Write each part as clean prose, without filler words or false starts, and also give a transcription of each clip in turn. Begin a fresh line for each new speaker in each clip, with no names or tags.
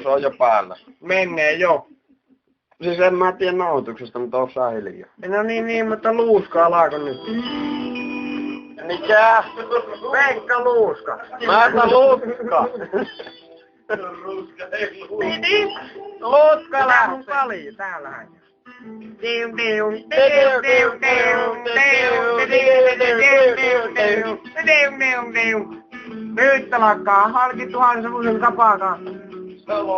Se on jo päällä.
Menee jo.
Siis en mä tiedä nauhoituksesta, mutta osaa hiljaa.
No niin, mutta Luuska alaako nyt?
Mikä?
Pekka Luuska.
Mä en Luuska.
Piti?
Luuska
Tää mun
lähtee.
pali, täällähän. Tium tium tium tium tium tium tium tium. Nyt alkaa halki tuhannen savusen kapakaan.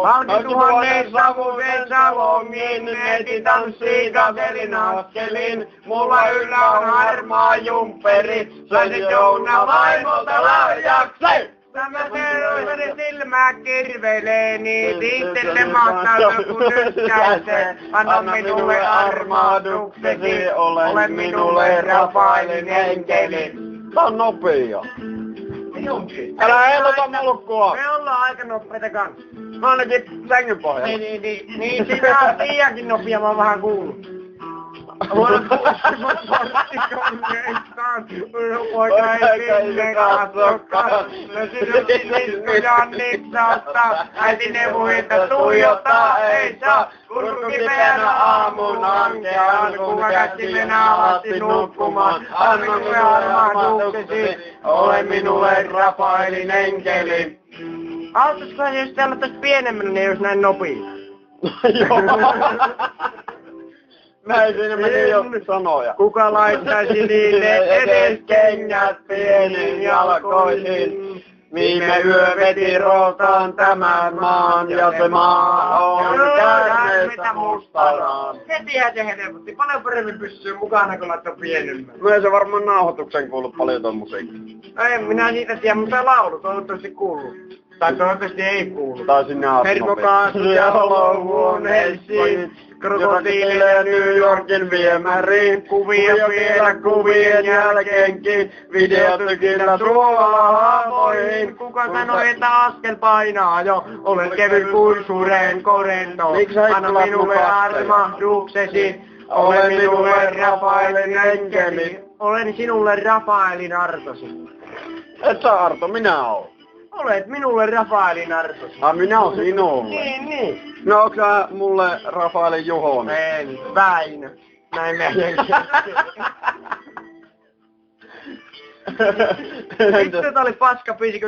Halki tuhannen savusen salongin, neiti tanssii kaselin askelin. Mulla yllä on harmaa jumperi, sain se Jouna vaimolta lahjaksi. Tämä terveinen silmää kirvelee, niin tiittelle mahtaa kun nyskäisee. Anna minulle armahduksesi, ole minulle Rafaelin enkeli.
Tää on nopea. Älä heiluta mulkkua.
Me ollaan aika nopeita kans.
Mä ainakin sängyn pohjalla.
Niin sitä on liiankin nopea, mä oon vähän kuullut. Poika ei sinne katsokaan. No sinun Janniksasta. Äiti neuvoi, että tuijottaa ei saa. Kurkku kipeänä aamun ankeaan. Kuka käski mennä alasti nukkumaan. Anna minulle armahduksesi. Ole minulle Rafaelin enkeli. Auttaisiko jos täällä tästä pienemmällä, niin jos näin nopea?
Joo. Näin siinä meni jo sanoja.
Kuka laittaisi niille edes kengät pieniin jalkoihin?
Viime yö veti rootaan tämän maan ja se maa on käärmeestä mustaraan.
Hetihän se helpotti. Paljon paremmin pysyy mukana, kun laittaa pienemmän.
No ei se varmaan nauhoituksen kuulu paljon ton musiikkia.
En minä siitä tiedä, mutta laulu toivottavasti kuuluu. Tai toivottavasti ei kuulu.
Tai sinne
Hermokaasu ja olohuoneisiin. Krokotiileja New Yorkin viemäriin. Kuvia vielä kuvien jälkeenkin. Videotykillä suolahaamoihin. Kuka sanoi, että askel painaa jo? Olen kevyt kuin suren korento. Anna minulle armahduksesi. Ole minulle Rafaelin enkeli. Olen sinulle Rafaelin artosi.
Et sä Arto, minä oon.
Olet minulle Rafaelin artosi.
Minä oon sinulle.
Niin.
No onks sä mulle Rafaelin Juhonen?
En, Väinö. Näin meidän Vittu, tää oli paska biisi,